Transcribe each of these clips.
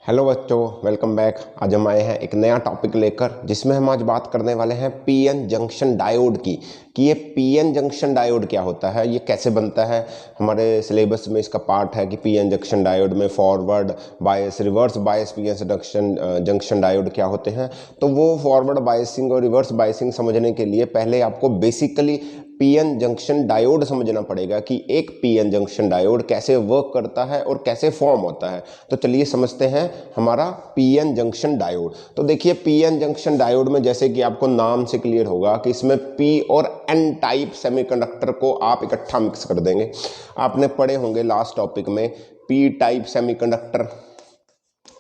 Hello बच्चों, welcome back. आज हम आए हैं एक नया टॉपिक लेकर जिसमें हम आज बात करने वाले हैं पीएन जंक्शन डायोड की कि ये पीएन जंक्शन डायोड क्या होता है, ये कैसे बनता है। हमारे सिलेबस में इसका पार्ट है कि पीएन जंक्शन डायोड में forward bias, reverse bias PN junction diode क्या होते हैं। तो वो फॉरवर्ड बायसिंग और रिवर्स बायसिंग समझने के लिए पहले आपको बेसिकली पीएन जंक्शन डायोड समझना पड़ेगा कि एक पीएन जंक्शन डायोड कैसे वर्क करता है और कैसे फॉर्म होता है। तो चलिए समझते हैं हमारा पीएन जंक्शन डायोड। तो देखिए पीएन जंक्शन डायोड में जैसे कि आपको नाम से क्लियर होगा कि इसमें पी और एन टाइप सेमीकंडक्टर को आप इकट्ठा मिक्स कर देंगे। आपने पढ़े होंगे लास्ट टॉपिक में पी टाइप सेमीकंडक्टर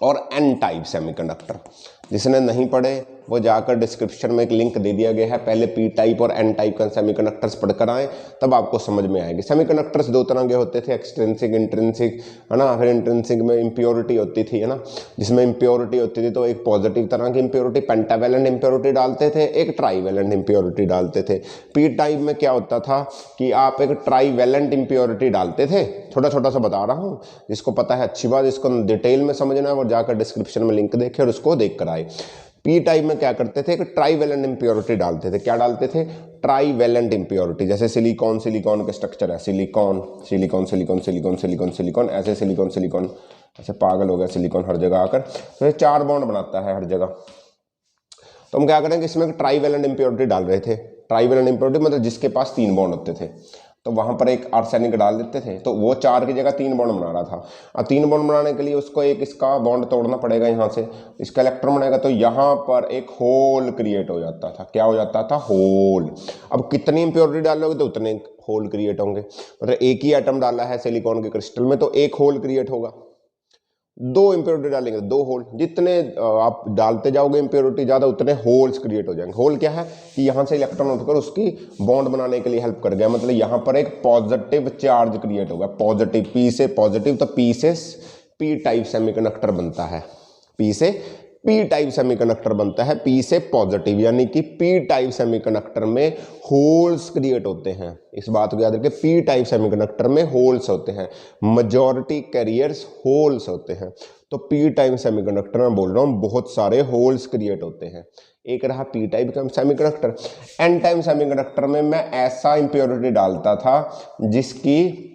और एन टाइप सेमीकंडक्टर। जिसने नहीं पढ़े वो जाकर डिस्क्रिप्शन में एक लिंक दे दिया गया है, पहले पी टाइप और एन टाइप का सेमीकंडक्टर्स पढ़कर आए, तब आपको समझ में आएगी। सेमीकंडक्टर्स दो तरह के होते थे, एक्सट्रिंसिक इंट्रिंसिक, है ना। फिर इंट्रिंसिक में इम्प्योरिटी होती थी, है ना। जिसमें इम्प्योरिटी होती थी तो एक पॉजिटिव तरह की इम्प्योरिटी, पेंटावेलेंट इम्प्योरिटी डालते थे, एक ट्राईवेलेंट इम्प्योरिटी डालते थे। पी टाइप में क्या होता था कि आप एक ट्राईवेलेंट इम्प्योरिटी डालते थे। छोटा छोटा सा बता रहा हूँ, जिसको पता है अच्छी बात, इसको डिटेल में समझना है और जाकर डिस्क्रिप्शन में लिंक देखे और उसको देख कर आए। पी टाइप में क्या करते थे, एक ट्राईवेलेंट इम्प्योरिटी डालते थे। क्या डालते थे? Trivalent impurity. जैसे सिलिकॉन, सिलिकॉन के स्ट्रक्चर है silicon silicon silicon silicon silicon silicon, ऐसे सिलिकॉन सिलिकॉन, ऐसे पागल हो गया सिलिकॉन हर जगह आकर, तो ये 4 बॉन्ड बनाता है हर जगह। तो हम क्या करेंगे, इसमें ट्राईवेलेंट इम्प्योरिटी डाल रहे थे। ट्राईवेलेंट इम्प्योरिटी मतलब जिसके पास 3 बॉन्ड होते थे, तो वहां पर एक आर्सेनिक डाल देते थे, तो वो 4 की जगह 3 बॉन्ड बना रहा था। और 3 बॉन्ड बनाने के लिए उसको एक इसका बॉन्ड तोड़ना पड़ेगा, यहाँ से इसका इलेक्ट्रॉन बनेगा, तो यहाँ पर एक होल क्रिएट हो जाता था। क्या हो जाता था? होल। अब कितनी इम्प्योरिटी डालोगे तो उतने होल क्रिएट होंगे। मतलब एक ही एटम डाला है सिलिकॉन के क्रिस्टल में तो एक होल क्रिएट होगा। 2 इम्प्योरिटी डालेंगे 2 होल। जितने आप डालते जाओगे इम्प्योरिटी ज्यादा, उतने होल्स क्रिएट हो जाएंगे। होल क्या है कि यहां से इलेक्ट्रॉन उठकर उसकी बॉन्ड बनाने के लिए हेल्प कर गया। मतलब यहां पर एक पॉजिटिव चार्ज क्रिएट होगा, पॉजिटिव, पी से पॉजिटिव, तो पी से पी टाइप सेमीकंडक्टर बनता है। पी से पी टाइप सेमीकंडक्टर बनता है, पी से पॉजिटिव, यानी कि पी टाइप सेमीकंडक्टर में होल्स क्रिएट होते हैं। इस बात को याद रखिए, पी टाइप सेमीकंडक्टर में होल्स होते हैं, मेजॉरिटी कैरियर्स होल्स होते हैं। तो पी टाइप सेमीकंडक्टर में बोल रहा हूं बहुत सारे होल्स क्रिएट होते हैं। एक रहा पी टाइप का सेमीकंडक्टर। एन टाइप सेमीकंडक्टर में मैं ऐसा इंप्योरिटी डालता था जिसकी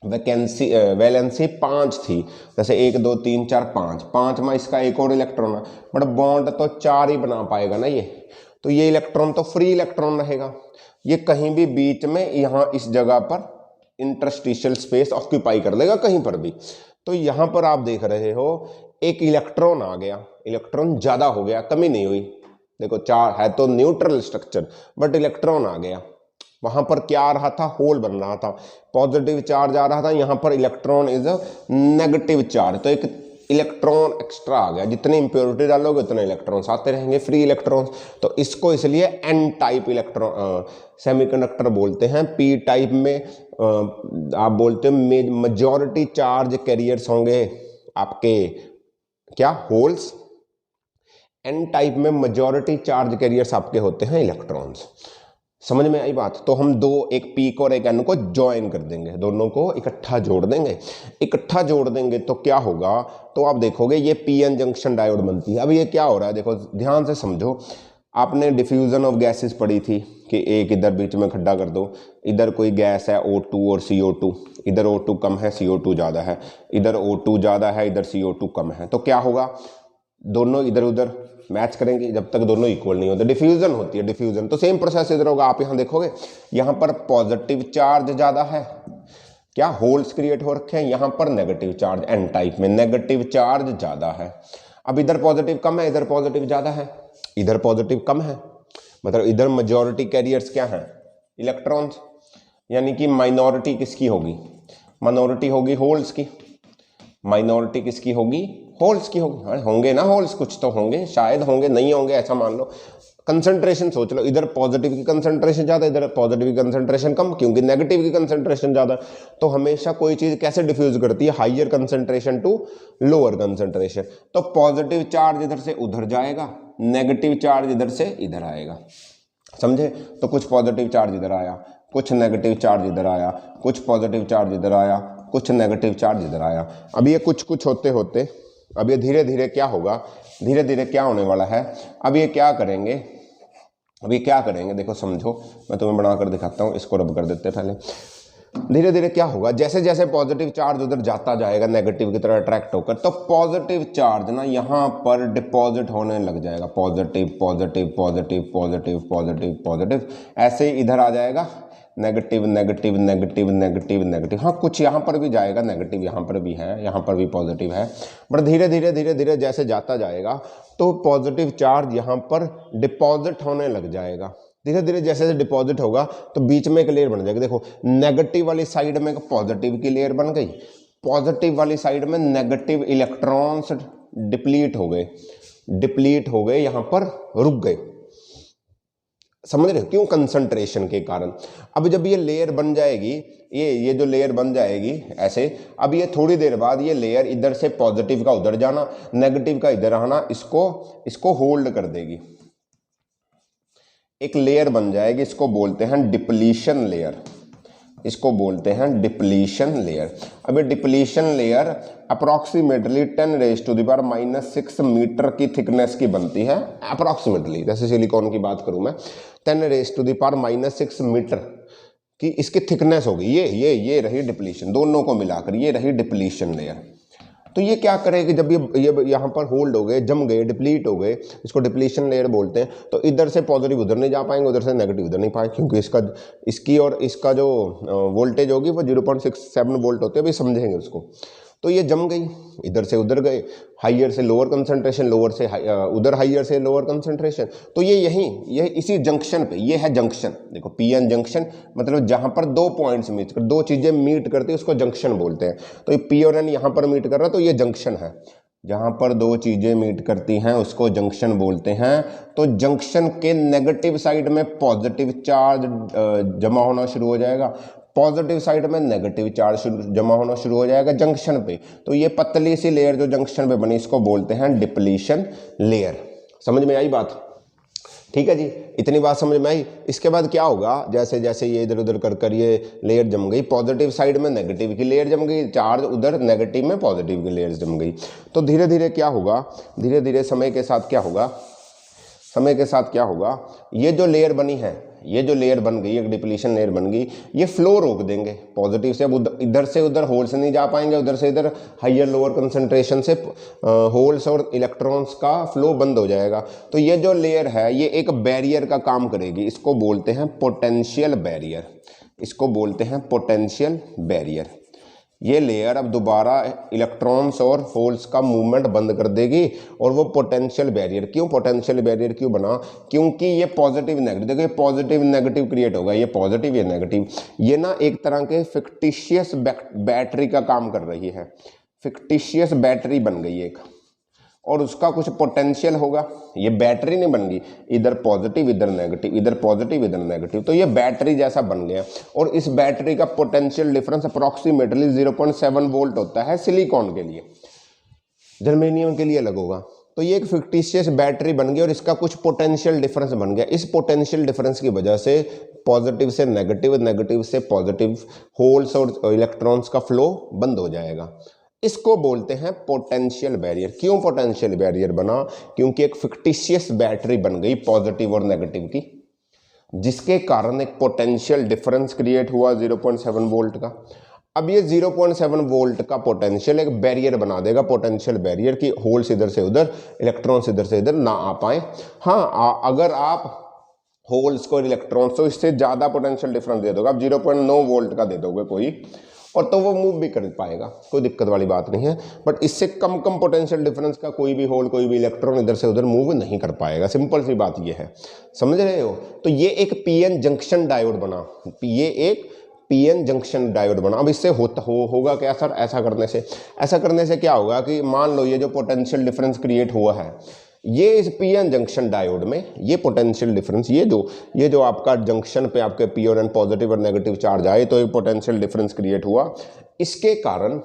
वैलेंसी 5 थी। जैसे 1 2 3 4 5, 5 में इसका एक और इलेक्ट्रॉन है, बट बॉन्ड तो 4 ही बना पाएगा ना ये। तो ये इलेक्ट्रॉन तो फ्री इलेक्ट्रॉन रहेगा, ये कहीं भी बीच में यहाँ इस जगह पर इंटरस्टिशियल स्पेस ऑक्यूपाई कर लेगा कहीं पर भी। तो यहाँ पर आप देख रहे हो एक इलेक्ट्रॉन आ गया, इलेक्ट्रॉन ज्यादा हो गया, कमी नहीं हुई। देखो 4 है तो न्यूट्रल स्ट्रक्चर, बट इलेक्ट्रॉन आ गया। वहां पर क्या आ रहा था? होल बन रहा था, पॉजिटिव चार्ज आ रहा था। यहां पर electron is a negative charge, तो एक इलेक्ट्रॉन एक्स्ट्रा आ गया। जितने इंप्योरिटी डालोगे उतने इलेक्ट्रॉन्स आते रहेंगे, फ्री इलेक्ट्रॉन्स। तो इसको इसलिए एन टाइप इलेक्ट्रॉन सेमीकंडक्टर बोलते हैं। पी टाइप में आप बोलते हो मेजॉरिटी चार्ज कैरियर्स होंगे आपके, क्या? होल्स। एन टाइप में मेजॉरिटी चार्ज कैरियर्स आपके होते हैं इलेक्ट्रॉन्स। समझ में आई बात? तो हम एक पी को और एक एन को ज्वाइन कर देंगे, दोनों को इकट्ठा जोड़ देंगे। इकट्ठा जोड़ देंगे तो क्या होगा, तो आप देखोगे ये पीएन जंक्शन डायोड बनती है। अब ये क्या हो रहा है, देखो ध्यान से समझो। आपने डिफ्यूजन ऑफ गैसेस पढ़ी थी कि एक इधर बीच में खड्डा कर दो, इधर कोई गैस है O2 और CO2, इधर O2 कम है CO2 ज्यादा है, इधर O2 ज्यादा है इधर CO2 कम है, तो क्या होगा? दोनों इधर उधर मैच करेंगे जब तक दोनों इक्वल नहीं होते, डिफ्यूजन होती है डिफ्यूजन। तो सेम प्रोसेस इधर होगा। आप यहां देखोगे यहां पर पॉजिटिव चार्ज ज्यादा है, क्या? होल्स क्रिएट हो रखे हैं। यहां पर नेगेटिव चार्ज, एन टाइप में नेगेटिव चार्ज ज्यादा है। अब इधर पॉजिटिव कम है, इधर पॉजिटिव ज्यादा है, इधर पॉजिटिव कम है, मतलब इधर मेजॉरिटी कैरियर्स क्या है? इलेक्ट्रॉन्स। यानी कि माइनॉरिटी किसकी होगी? माइनॉरिटी होगी होल्स की। माइनॉरिटी किसकी होगी? होल्स की होगी। हाँ होंगे ना होल्स, कुछ तो होंगे, शायद होंगे, नहीं होंगे ऐसा मान लो। कंसंट्रेशन सोच लो, इधर पॉजिटिव की कंसंट्रेशन ज्यादा, इधर पॉजिटिव की कंसंट्रेशन कम, क्योंकि नेगेटिव की कंसंट्रेशन ज्यादा। तो हमेशा कोई चीज कैसे डिफ्यूज करती है? Higher concentration to lower concentration. तो पॉजिटिव चार्ज इधर से उधर जाएगा, नेगेटिव चार्ज इधर से इधर आएगा। समझे? तो कुछ पॉजिटिव चार्ज इधर आया, कुछ नेगेटिव चार्ज इधर आया, कुछ पॉजिटिव चार्ज इधर आया, कुछ नेगेटिव चार्ज इधर आया। अब ये कुछ कुछ होते होते अब ये धीरे धीरे क्या होगा, धीरे धीरे क्या होने वाला है, अब ये क्या करेंगे, देखो समझो, मैं तुम्हें बनाकर दिखाता हूँ, इसको रब कर देते हैं पहले। धीरे धीरे क्या होगा, जैसे जैसे पॉजिटिव चार्ज उधर जाता जाएगा नेगेटिव की तरह अट्रैक्ट होकर, तो पॉजिटिव चार्ज ना यहाँ पर डिपॉजिट होने लग जाएगा, positive positive positive positive positive positive, ऐसे ही इधर आ जाएगा negative negative negative negative negative. हाँ कुछ यहाँ पर भी जाएगा नेगेटिव, यहाँ पर भी है, यहाँ पर भी पॉजिटिव है, बट धीरे धीरे धीरे धीरे जैसे जाता जाएगा तो पॉजिटिव चार्ज यहाँ पर डिपॉजिट होने लग जाएगा। धीरे धीरे जैसे जैसे डिपॉजिट होगा तो बीच में एक लेयर बन जाएगी। देखो नेगेटिव वाली साइड में एक पॉजिटिव की लेयर बन गई, पॉजिटिव वाली साइड में नेगेटिव इलेक्ट्रॉन्स डिप्लीट हो गए, यहाँ पर रुक गए। समझ रहे हो क्यों? कंसंट्रेशन के कारण। अब जब ये लेयर बन जाएगी, ये जो लेयर बन जाएगी ऐसे, अब ये थोड़ी देर बाद ये लेयर इधर से पॉजिटिव का उधर जाना, नेगेटिव का इधर आना, इसको होल्ड कर देगी, एक लेयर बन जाएगी, इसको बोलते हैं डिप्लीशन लेयर, इसको बोलते हैं डिप्लीशन लेयर। अब ये डिप्लीशन लेयर अप्रॉक्सीमेटली 10⁻⁻⁻6 मीटर की थिकनेस की बनती है, अप्रॉक्सीमेटली। जैसे सिलिकॉन की बात करूं मैं, 10⁻⁻6 मीटर की इसकी थिकनेस होगी। ये रही डिप्लीशन, दोनों को मिलाकर ये रही डिप्लीशन लेयर। तो ये क्या करेगी, जब ये यहाँ पर होल्ड हो गए, जम गए, डिप्लीट हो गए, इसको डिप्लीशन लेयर बोलते हैं, तो इधर से पॉजिटिव उधर नहीं जा पाएंगे, उधर से नेगेटिव उधर नहीं पाए, क्योंकि इसकी और इसका जो वोल्टेज होगी वो 0.67 वोल्ट होते हैं, अभी समझेंगे उसको। तो ये जम गई, इधर से उधर गए, हाइयर से लोअर कंसंट्रेशन, लोअर से उधर हाइयर से लोअर कंसंट्रेशन। तो ये इसी जंक्शन पे, ये है जंक्शन। देखो पीएन जंक्शन मतलब जहां पर दो पॉइंट्स मीट कर, दो चीजें मीट करती है उसको जंक्शन बोलते हैं। तो ये पी और एन यहां पर मीट कर रहा है, तो ये जंक्शन है। जहां पर दो चीजें मीट करती हैं उसको जंक्शन बोलते हैं। तो जंक्शन के नेगेटिव साइड में पॉजिटिव चार्ज जमा होना शुरू हो जाएगा, पॉजिटिव साइड में नेगेटिव चार्ज जमा होना शुरू हो जाएगा जंक्शन पे। तो ये पतली सी लेयर जो जंक्शन पे बनी, इसको बोलते हैं डिप्लीशन लेयर। समझ में आई बात? ठीक है जी, इतनी बात समझ में आई। इसके बाद क्या होगा, जैसे जैसे ये इधर उधर कर ये लेयर जम गई, पॉजिटिव साइड में नेगेटिव की लेयर जम गई, चार्ज उधर नेगेटिव में पॉजिटिव की लेयर जम गई। तो धीरे धीरे क्या होगा, धीरे धीरे समय के साथ क्या होगा, समय के साथ क्या होगा, ये जो लेयर बनी है, ये जो लेयर बन गई, एक डिप्लीशन लेयर बन गई, ये फ्लो रोक देंगे पॉजिटिव से। अब इधर से उधर होल से नहीं जा पाएंगे, उधर से इधर हाइयर लोअर कंसंट्रेशन से होल्स और इलेक्ट्रॉन्स का फ्लो बंद हो जाएगा। तो ये जो लेयर है ये एक बैरियर का काम करेगी, इसको बोलते हैं पोटेंशियल बैरियर, इसको बोलते हैं पोटेंशियल बैरियर। ये लेयर अब दोबारा इलेक्ट्रॉन्स और होल्स का मूवमेंट बंद कर देगी, और वो पोटेंशियल बैरियर, क्यों पोटेंशियल बैरियर क्यों बना, क्योंकि ये पॉजिटिव नेगेटिव, देखो ये पॉजिटिव नेगेटिव क्रिएट होगा, ये पॉजिटिव ये नेगेटिव, ये ना एक तरह के फिक्टिशियस बैटरी का काम कर रही है, फिक्टिशियस बैटरी बन गई एक, और उसका कुछ पोटेंशियल होगा। ये बैटरी नहीं बन गई, इधर पॉजिटिव इधर नेगेटिव, इधर पॉजिटिव इधर नेगेटिव, तो ये बैटरी जैसा बन गया। और इस बैटरी का पोटेंशियल डिफरेंस अप्रॉक्सीमेटली 0.7 वोल्ट होता है सिलिकॉन के लिए, जर्मेनियम के लिए अलग होगा। तो ये एक फिक्टिशियस बैटरी बन गई और इसका कुछ पोटेंशियल डिफरेंस बन गया। इस पोटेंशियल डिफरेंस की वजह से पॉजिटिव से नेगेटिव, नेगेटिव से पॉजिटिव, होल्स और इलेक्ट्रॉन्स का फ्लो बंद हो जाएगा। इसको बोलते हैं पोटेंशियल बैरियर। क्यों पोटेंशियल बैरियर बना, क्योंकि एक फिक्टिशियस बैटरी बन गई पॉजिटिव और नेगेटिव की, जिसके कारण एक पोटेंशियल डिफरेंस क्रिएट हुआ 0.7 वोल्ट का। अब ये 0.7 वोल्ट का पोटेंशियल एक बैरियर बना देगा, पोटेंशियल बैरियर की होल्स इधर से उधर, इलेक्ट्रॉन्स इधर से इधर ना आ पाए। हाँ, अगर आप होल्स को इलेक्ट्रॉन्स को इससे ज़्यादा पोटेंशियल डिफरेंस दे दोगे, आप 0.9 वोल्ट का दे दोगे कोई, और तो वो मूव भी कर पाएगा, कोई दिक्कत वाली बात नहीं है। बट इससे कम पोटेंशियल डिफरेंस का कोई भी होल, कोई भी इलेक्ट्रॉन इधर से उधर मूव नहीं कर पाएगा। सिंपल सी बात ये है, समझ रहे हो? तो ये एक पीएन जंक्शन डायोड बना, ये एक पीएन जंक्शन डायोड बना। अब इससे होगा क्या सर? ऐसा करने से क्या होगा कि मान लो ये जो पोटेंशियल डिफरेंस क्रिएट हुआ है, ये इस पीएन जंक्शन डायोड में ये पोटेंशियल डिफरेंस, ये जो आपका जंक्शन पे आपके पी और एन पॉजिटिव और नेगेटिव चार्ज आए, तो ये पोटेंशियल डिफरेंस क्रिएट हुआ। इसके कारण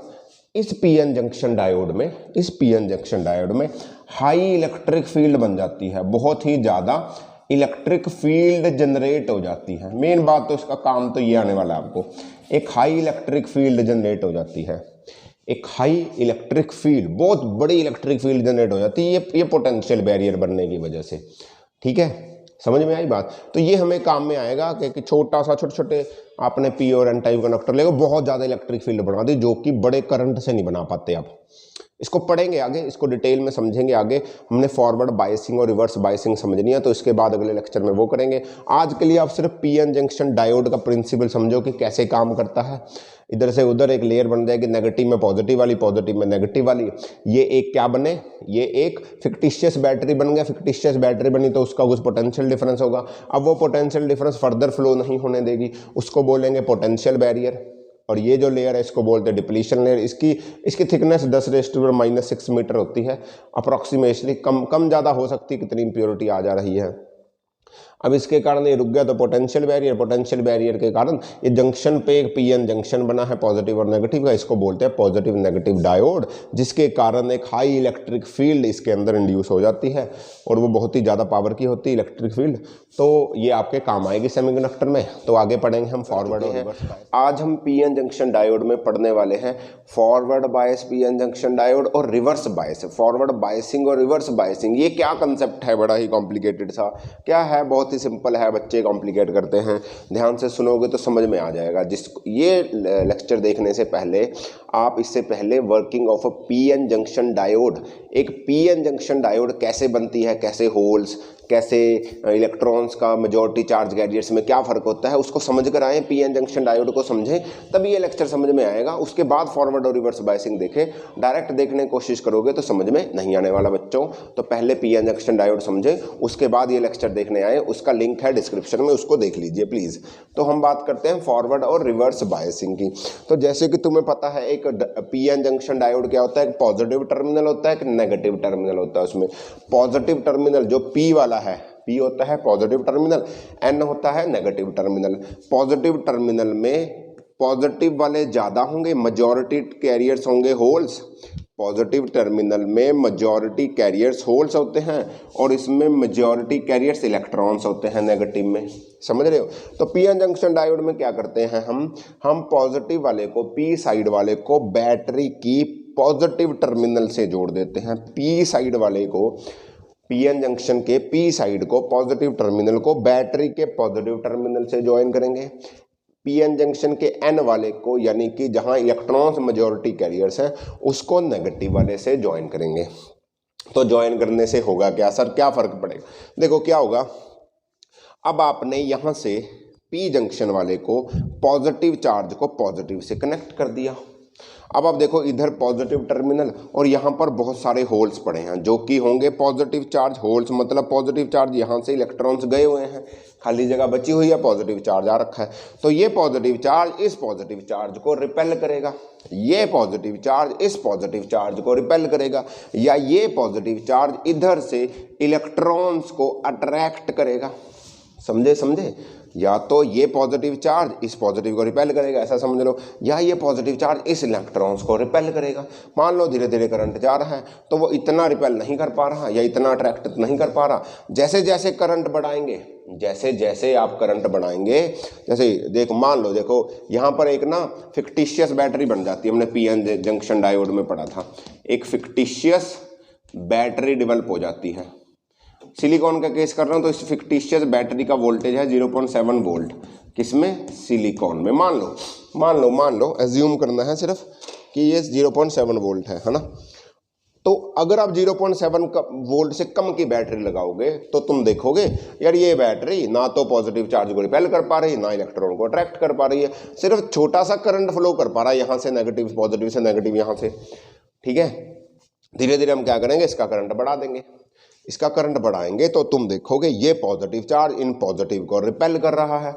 इस पीएन जंक्शन डायोड में हाई इलेक्ट्रिक फील्ड बन जाती है, बहुत ही ज़्यादा इलेक्ट्रिक फील्ड जनरेट हो जाती है। मेन बात तो इसका काम तो ये आने वाला है आपको, एक हाई इलेक्ट्रिक फील्ड जनरेट हो जाती है। एक हाई इलेक्ट्रिक फील्ड, बहुत बड़ी इलेक्ट्रिक फील्ड जनरेट हो जाती है ये पोटेंशियल बैरियर बनने की वजह से। ठीक है, समझ में आई बात। तो ये हमें काम में आएगा कि छोटा सा छोटे छोटे आपने पी और एन टाइप कंडक्टर लेगा, बहुत ज़्यादा इलेक्ट्रिक फील्ड बना दी जो कि बड़े करंट से नहीं बना पाते आप। इसको पढ़ेंगे आगे, इसको डिटेल में समझेंगे आगे। हमने फॉरवर्ड बायसिंग और रिवर्स बायसिंग समझनी है, तो इसके बाद अगले लेक्चर में वो करेंगे। आज के लिए आप सिर्फ पीएन जंक्शन डायोड का प्रिंसिपल समझो कि कैसे काम करता है। इधर से उधर एक लेयर बन जाएगी, नेगेटिव में पॉजिटिव वाली, पॉजिटिव में नेगेटिव वाली। ये एक क्या बने, ये एक फिक्टिशियस बैटरी बन गया। फिक्टिशियस बैटरी बनी तो उसका कुछ पोटेंशियल डिफरेंस होगा। अब वो पोटेंशियल डिफरेंस फर्दर फ्लो नहीं होने देगी, उसको बोलेंगे पोटेंशियल बैरियर। और ये जो लेयर है इसको बोलते हैं डिप्लीशन लेयर। इसकी थिकनेस 10⁻⁻6 मीटर होती है अप्रॉक्सीमेटली। कम ज़्यादा हो सकती है, कितनी इंप्योरिटी आ जा रही है। अब इसके कारण ये रुक गया तो पोटेंशियल बैरियर के कारण ये जंक्शन पे एक पीएन जंक्शन बना है पॉजिटिव और नेगेटिव का, इसको बोलते हैं पॉजिटिव नेगेटिव डायोड, जिसके कारण एक हाई इलेक्ट्रिक फील्ड इसके अंदर इंड्यूस हो जाती है और वो बहुत ही ज़्यादा पावर की होती है इलेक्ट्रिक फील्ड। तो ये आपके काम आएगी सेमीकंडक्टर में। तो आगे पढ़ेंगे हम फॉरवर्ड और रिवर्स। आज हम पीएन जंक्शन डायोड में पढ़ने वाले हैं forward bias PN junction diode और रिवर्स बायस। फॉरवर्ड बायसिंग और रिवर्स बायसिंग, ये क्या कंसेप्ट है, बड़ा ही कॉम्प्लिकेटेड सा क्या है, बहुत ही सिंपल है, बच्चे कॉम्प्लिकेट करते हैं। ध्यान से सुनोगे तो समझ में आ जाएगा। ये लेक्चर देखने से पहले आप इससे पहले working of a PN junction diode, एक पीएन जंक्शन डायोड कैसे बनती है, कैसे होल्स, कैसे इलेक्ट्रॉन्स का मेजॉरिटी चार्ज कैरियर्स में क्या फ़र्क होता है, उसको समझ कर आए। पीएन जंक्शन डायोड को समझें तभी ये लेक्चर समझ में आएगा। उसके बाद फॉरवर्ड और रिवर्स बायसिंग देखें। डायरेक्ट देखने की कोशिश करोगे तो समझ में नहीं आने वाला बच्चों। तो पहले पीएन जंक्शन डायोड समझें, उसके बाद ये लेक्चर देखने आए। उसका लिंक है डिस्क्रिप्शन में, उसको देख लीजिए प्लीज़। तो हम बात करते हैं फॉरवर्ड और रिवर्स बायसिंग की। तो जैसे कि तुम्हें पता है एक पीएन जंक्शन डायोड क्या होता है, एक पॉजिटिव टर्मिनल होता है, एक नेगेटिव टर्मिनल होता है। उसमें पॉजिटिव टर्मिनल जो पी वाला है, P होता है पॉजिटिव टर्मिनल, N होता है नेगेटिव टर्मिनल। पॉजिटिव टर्मिनल में पॉजिटिव वाले ज़्यादा होंगे, मेजॉरिटी कैरियर्स होंगे होल्स। पॉजिटिव टर्मिनल में मेजॉरिटी कैरियर्स होल्स होते हैं और इसमें मेजॉरिटी कैरियर्स इलेक्ट्रॉन्स होते हैं नेगेटिव में। समझ रहे हो। तो पीएन जंक्शन डायोड में क्या करते हैं हम पॉजिटिव वाले को, पी साइड वाले को बैटरी की पॉजिटिव टर्मिनल से जोड़ देते हैं। पी साइड वाले को, पीएन जंक्शन के पी साइड को, पॉजिटिव टर्मिनल को बैटरी के पॉजिटिव टर्मिनल से ज्वाइन करेंगे। पीएन जंक्शन के एन वाले को, यानी कि जहां इलेक्ट्रॉन्स मेजॉरिटी कैरियर्स हैं, उसको नेगेटिव वाले से ज्वाइन करेंगे। तो ज्वाइन करने से होगा क्या सर, क्या फर्क पड़ेगा? देखो क्या होगा, अब आपने यहां से पी जंक्शन वाले को पॉजिटिव चार्ज को पॉजिटिव से कनेक्ट कर दिया। अब आप देखो इधर पॉजिटिव टर्मिनल और यहाँ पर बहुत सारे होल्स पड़े हैं जो कि होंगे पॉजिटिव चार्ज। होल्स मतलब पॉजिटिव चार्ज, यहाँ से इलेक्ट्रॉन्स गए हुए हैं, खाली जगह बची हुई है, पॉजिटिव चार्ज आ रखा है। तो ये पॉजिटिव चार्ज इस पॉजिटिव चार्ज को रिपेल करेगा, ये पॉजिटिव चार्ज इस पॉजिटिव चार्ज को रिपेल करेगा, या ये पॉजिटिव चार्ज इधर से इलेक्ट्रॉन्स को अट्रैक्ट करेगा। समझे? या तो ये पॉजिटिव चार्ज इस पॉजिटिव को रिपेल करेगा, ऐसा समझ लो, या ये पॉजिटिव चार्ज इस इलेक्ट्रॉन्स को रिपेल करेगा। मान लो धीरे धीरे करंट जा रहा है तो वो इतना रिपेल नहीं कर पा रहा या इतना अट्रैक्ट नहीं कर पा रहा। जैसे जैसे करंट बढ़ाएंगे, जैसे जैसे आप करंट बढ़ाएंगे, जैसे देखो मान लो, देखो यहाँ पर एक ना फिक्टिशियस बैटरी बन जाती है। हमने पीएन जंक्शन डायोड में पढ़ा था, एक फिक्टिशियस बैटरी डेवलप हो जाती है। सिलिकॉन का केस कर रहा हूँ तो इस फिक्टिशियस बैटरी का वोल्टेज है 0.7 वोल्ट। किसमें? सिलिकॉन में। मान लो एज्यूम करना है सिर्फ कि ये 0.7 वोल्ट है ना। तो अगर आप 0.7 वोल्ट से कम की बैटरी लगाओगे तो तुम देखोगे यार ये बैटरी ना तो पॉजिटिव चार्ज को रिपेल कर पा रही, ना इलेक्ट्रॉन को अट्रैक्ट कर पा रही है, सिर्फ छोटा सा करंट फ्लो कर पा रहा है यहाँ से नेगेटिव, पॉजिटिव से नेगेटिव यहाँ से। ठीक है, धीरे धीरे हम क्या करेंगे, इसका करंट बढ़ा देंगे। इसका करंट बढ़ाएंगे तो तुम देखोगे ये पॉजिटिव चार्ज इन पॉजिटिव को रिपेल कर रहा है,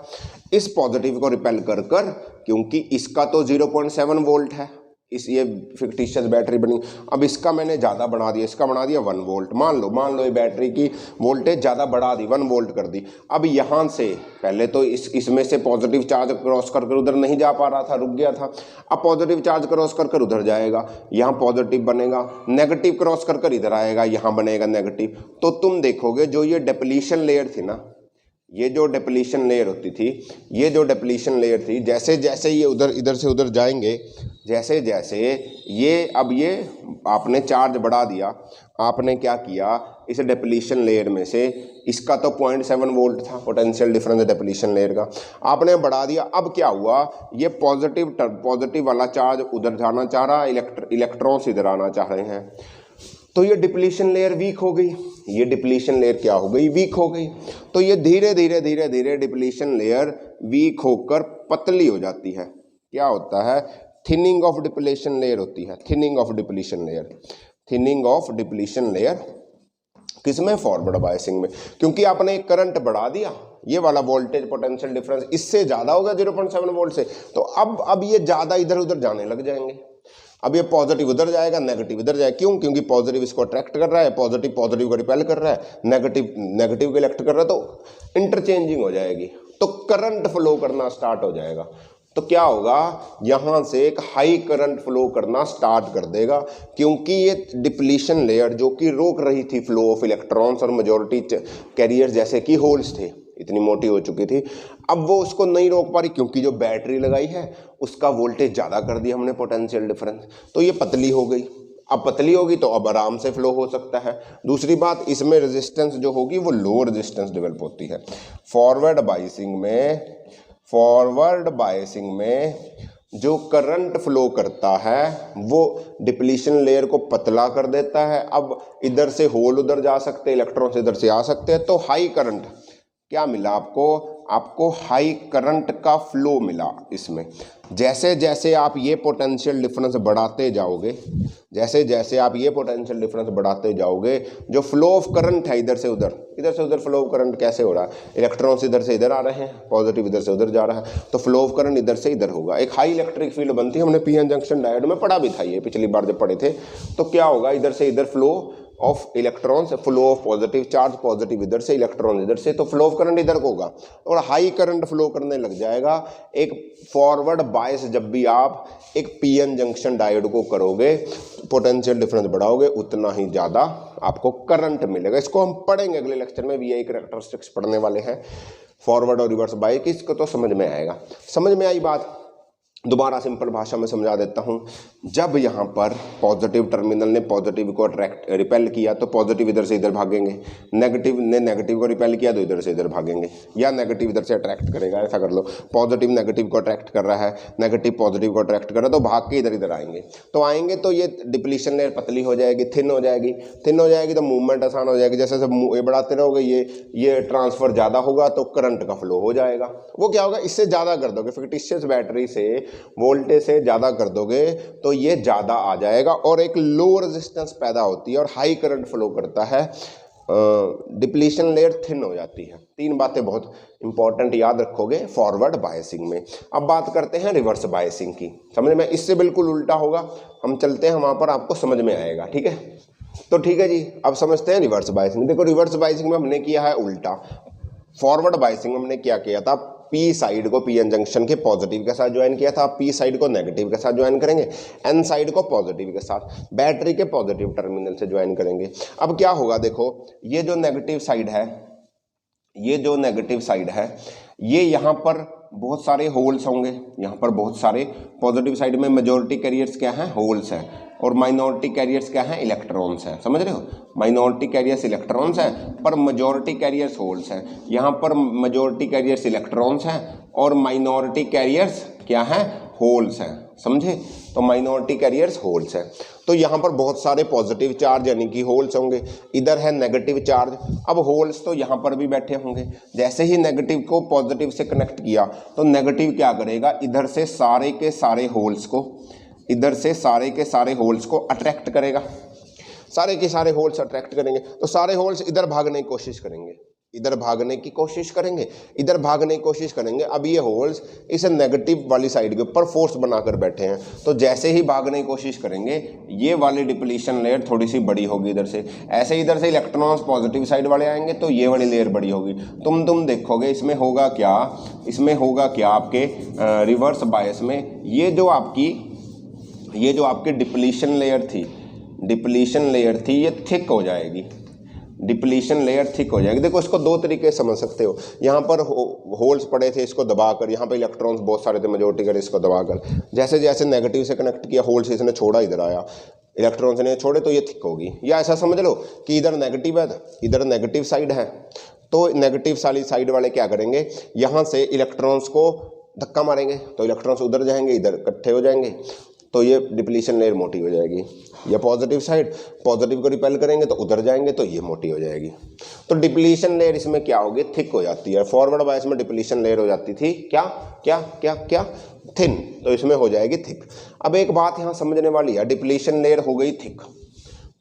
इस पॉजिटिव को रिपेल कर कर, क्योंकि इसका तो 0.7 वोल्ट है, इस ये फिक्टिशियस बैटरी बनी। अब इसका मैंने ज़्यादा बढ़ा दिया, इसका बढ़ा दिया 1 वोल्ट। मान लो ये बैटरी की वोल्टेज ज़्यादा बढ़ा दी, 1 वोल्ट कर दी। अब यहाँ से पहले तो इसमें से पॉजिटिव चार्ज क्रॉस कर उधर नहीं जा पा रहा था, रुक गया था। अब पॉजिटिव चार्ज क्रॉस कर उधर जाएगा, यहाँ पॉजिटिव बनेगा, नेगेटिव क्रॉस कर इधर आएगा, यहाँ बनेगा नेगेटिव। तो तुम देखोगे जो ये डिप्लीशन लेयर थी ना, ये जो डिप्लीशन लेयर होती थी, ये जो डिप्लीशन लेयर थी, जैसे जैसे ये उधर इधर से उधर जाएंगे, जैसे जैसे ये अब ये आपने चार्ज बढ़ा दिया, आपने क्या किया, इस डिप्लीशन लेयर में से इसका तो 0.7 वोल्ट था पोटेंशियल डिफरेंस डिप्लीशन लेयर का, आपने बढ़ा दिया। अब क्या हुआ, ये पॉजिटिव वाला चार्ज उधर जाना चाह रहा है, इलेक्ट्रॉन्स इधर आना चाह रहे हैं, तो ये डिप्लीशन लेयर वीक हो गई। ये डिप्लीशन लेयर क्या हो गई, वीक हो गई। तो ये धीरे धीरे धीरे धीरे डिप्लीशन लेयर वीक होकर पतली हो जाती है। क्या होता है, थिनिंग ऑफ डिप्लीशन लेयर होती है, thinning of depletion layer, thinning of depletion layer किसमें, फॉरवर्ड बायसिंग में, क्योंकि आपने एक करंट बढ़ा दिया, ये वाला वोल्टेज पोटेंशियल डिफरेंस इससे ज़्यादा होगा 0.7 वोल्ट से, तो अब ये ज़्यादा इधर उधर जाने लग जाएंगे। अब ये पॉजिटिव उधर जाएगा, नेगेटिव इधर जाएगा, क्यों, क्योंकि पॉजिटिव इसको अट्रैक्ट कर रहा है, पॉजिटिव पॉजिटिव को रिपेल कर रहा है, नेगेटिव नेगेटिव को इलेक्ट कर रहा है, तो इंटरचेंजिंग हो जाएगी, तो करंट फ्लो करना स्टार्ट हो जाएगा। तो क्या होगा, यहाँ से एक हाई करंट फ्लो करना स्टार्ट कर देगा, क्योंकि ये डिप्लीशन लेयर जो कि रोक रही थी फ्लो ऑफ इलेक्ट्रॉन्स और मेजॉरिटी कैरियर जैसे कि होल्स थे, इतनी मोटी हो चुकी थी, अब वो उसको नहीं रोक पा रही, क्योंकि जो बैटरी लगाई है उसका वोल्टेज ज़्यादा कर दिया हमने पोटेंशियल डिफरेंस, तो ये पतली हो गई। अब पतली होगी तो अब आराम से फ्लो हो सकता है। दूसरी बात, इसमें रेजिस्टेंस जो होगी वो लो रेजिस्टेंस डेवलप होती है। फॉरवर्ड बायसिंग में जो करंट फ्लो करता है वो डिप्लीशन लेयर को पतला कर देता है। अब इधर से होल उधर जा सकते हैं, इलेक्ट्रॉन्स इधर से आ सकते हैं, तो हाई करंट क्या मिला आपको हाई करंट का फ्लो मिला इसमें। जैसे जैसे आप ये पोटेंशियल डिफरेंस बढ़ाते जाओगे, जैसे जैसे आप ये पोटेंशियल डिफरेंस बढ़ाते जाओगे, जो फ्लो ऑफ करंट है इधर से उधर फ्लो ऑफ करंट कैसे हो रहा है, इलेक्ट्रॉन्स इधर से इधर आ रहे हैं, पॉजिटिव इधर से उधर जा रहा है, तो फ्लो ऑफ करंट इधर से इधर होगा, एक हाई इलेक्ट्रिक फील्ड बनती है। हमने पीएन जंक्शन डायोड में पढ़ा भी था ये पिछली बार जब पढ़े थे। तो क्या होगा, इधर से इधर flow of electrons, flow of positive charge, positive इधर से, इलेक्ट्रॉन इधर से, तो फ्लो ऑफ करंट इधर को होगा और हाई करंट फ्लो करने लग जाएगा। एक फॉरवर्ड बायस जब भी आप एक पीएन जंक्शन डायोड को करोगे, पोटेंशियल डिफरेंस बढ़ाओगे, उतना ही ज़्यादा आपको करंट मिलेगा। इसको हम पढ़ेंगे अगले लेक्चर में, VI कैरेक्टरिस्टिक्स पढ़ने वाले हैं फॉरवर्ड और रिवर्स बायस की, इसको तो समझ में आएगा। समझ में आई बात? दोबारा सिंपल भाषा में समझा देता हूँ। जब यहाँ पर पॉजिटिव टर्मिनल ने पॉजिटिव को रिपेल किया तो पॉजिटिव इधर से इधर भागेंगे, नेगेटिव ने नेगेटिव को रिपेल किया तो इधर से इधर भागेंगे, या नेगेटिव इधर से अट्रैक्ट करेगा, ऐसा कर लो। पॉजिटिव नेगेटिव को अट्रैक्ट कर रहा है, नेगेटिव पॉजिटिव को अट्रैक्ट कर रहा है, तो भाग के इधर इधर आएंगे तो ये डिप्लीशन लेयर पतली हो जाएगी, थिन हो जाएगी तो मूवमेंट आसान हो जाएगी। जैसे ये बढ़ाते रहोगे, ये ट्रांसफर ज़्यादा होगा तो करंट का फ्लो हो जाएगा। वो क्या होगा, इससे ज़्यादा कर दोगे, फिक्टिशियस बैटरी से वोल्टेज से ज़्यादा कर दोगे तो ये ज़्यादा आ जाएगा और एक लो रेजिस्टेंस पैदा होती है और हाई करंट फ्लो करता है, डिप्लीशन लेयर थिन हो जाती है। तीन बातें बहुत इंपॉर्टेंट याद रखोगे फॉरवर्ड बायसिंग में। अब बात करते हैं रिवर्स बायसिंग की। समझ में, इससे बिल्कुल उल्टा होगा, हम चलते हैं वहाँ पर, आपको समझ में आएगा। ठीक है, तो ठीक है जी, अब समझते हैं रिवर्स बायसिंग। देखो, रिवर्स बायसिंग में हमने किया है उल्टा। फॉरवर्ड बायसिंग में हमने क्या किया था, पी साइड को पीएन जंक्शन के पॉजिटिव के साथ ज्वाइन किया था, पी साइड को नेगेटिव के साथ ज्वाइन करेंगे, एन साइड को पॉजिटिव के साथ बैटरी के पॉजिटिव टर्मिनल से ज्वाइन करेंगे। अब क्या होगा, देखो ये जो नेगेटिव साइड है, ये यहाँ पर बहुत सारे होल्स होंगे, यहाँ पर बहुत सारे पॉजिटिव साइड में मेजॉरिटी कैरियर्स क्या हैं, होल्स हैं, और माइनॉरिटी कैरियर्स क्या हैं, इलेक्ट्रॉन्स हैं। समझ रहे हो, माइनॉरिटी कैरियर्स इलेक्ट्रॉन्स हैं पर मेजॉरिटी कैरियर्स होल्स हैं। यहाँ पर मेजॉरिटी कैरियर्स इलेक्ट्रॉन्स हैं और माइनॉरिटी कैरियर्स क्या हैं, होल्स हैं। समझे, तो माइनॉरिटी कैरियर्स होल्स हैं। तो यहाँ पर बहुत सारे पॉजिटिव चार्ज यानी कि होल्स होंगे, इधर है नेगेटिव चार्ज। अब होल्स तो यहाँ पर भी बैठे होंगे, जैसे ही नेगेटिव को पॉजिटिव से कनेक्ट किया तो नेगेटिव क्या करेगा, इधर से सारे के सारे होल्स को अट्रैक्ट करेगा, सारे के सारे होल्स अट्रैक्ट करेंगे, तो सारे होल्स इधर भागने की कोशिश करेंगे, अब ये होल्स इस नेगेटिव वाली साइड के ऊपर फोर्स बनाकर बैठे हैं, तो जैसे ही भागने की कोशिश करेंगे ये वाली डिप्लीशन लेयर थोड़ी सी बड़ी होगी इधर से, ऐसे इधर से इलेक्ट्रॉन्स पॉजिटिव साइड वाले आएंगे तो ये वाली लेयर बड़ी होगी। तुम देखोगे इसमें होगा क्या आपके रिवर्स बायस में, ये जो आपकी डिप्लीशन लेयर थी ये थिक हो जाएगी। डिप्लीशन लेयर थिक हो जाएगी। देखो इसको दो तरीके से समझ सकते हो, यहाँ पर होल्स पड़े थे, इसको दबाकर, यहाँ पे इलेक्ट्रॉन्स बहुत सारे थे मेजॉरिटी कर, इसको दबाकर जैसे जैसे नेगेटिव से कनेक्ट किया, होल्स इसने छोड़ा, इधर आया, इलेक्ट्रॉन्स ने छोड़े तो ये थिक होगी। या ऐसा समझ लो कि इधर नेगेटिव है, इधर नेगेटिव साइड है, तो नेगेटिव वाली साइड वाले क्या करेंगे, यहाँ से इलेक्ट्रॉन्स को धक्का मारेंगे तो इलेक्ट्रॉन्स उधर जाएंगे, इधर इकट्ठे हो जाएंगे, तो ये डिप्लीशन लेयर मोटी हो जाएगी। या पॉजिटिव साइड, पॉजिटिव को रिपेल करेंगे तो उधर जाएंगे तो ये मोटी हो जाएगी। तो डिप्लीशन लेयर इसमें क्या होगी, थिक हो जाती है। फॉरवर्ड बायस में डिप्लीशन लेयर हो जाती थी क्या क्या क्या क्या, थिन, तो इसमें हो जाएगी थिक। अब एक बात यहाँ समझने वाली है, डिप्लीशन लेयर हो गई थिक,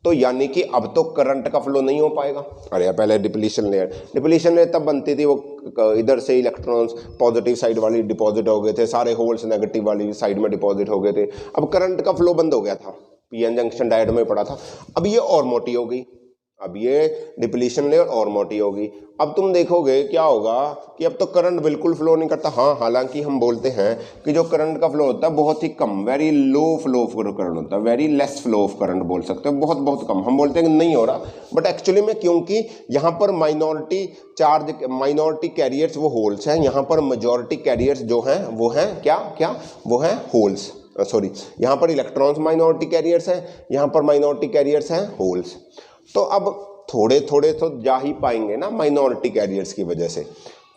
तो यानी कि अब तो करंट का फ्लो नहीं हो पाएगा। अरे पहले डिप्लीशन लेयर तब बनती थी, वो इधर से इलेक्ट्रॉन्स पॉजिटिव साइड वाली डिपॉजिट हो गए थे, सारे होल्स नेगेटिव वाली साइड में डिपॉजिट हो गए थे, अब करंट का फ्लो बंद हो गया था, पीएन जंक्शन डायोड में पड़ा था। अब ये और मोटी हो गई, अब ये डिप्लीशन लेयर और मोटी होगी। अब तुम देखोगे क्या होगा कि अब तो करंट बिल्कुल फ्लो नहीं करता। हाँ, हालांकि हम बोलते हैं कि जो करंट का फ्लो होता है बहुत ही कम, very low flow of current होता है, very less flow of current बोल सकते हैं, बहुत बहुत कम। हम बोलते हैं कि नहीं हो रहा, बट एक्चुअली में क्योंकि यहाँ पर माइनॉरिटी चार्ज, माइनॉरिटी कैरियर्स वो होल्स हैं, यहाँ पर मेजॉरिटी कैरियर्स जो हैं वो हैं क्या क्या, वो हैं होल्स, सॉरी, यहाँ पर इलेक्ट्रॉन्स माइनॉरिटी कैरियर्स हैं, यहाँ पर माइनॉरिटी कैरियर्स हैं होल्स। तो अब थोड़े थोड़े तो जा ही पाएंगे ना माइनॉरिटी कैरियर्स की वजह से,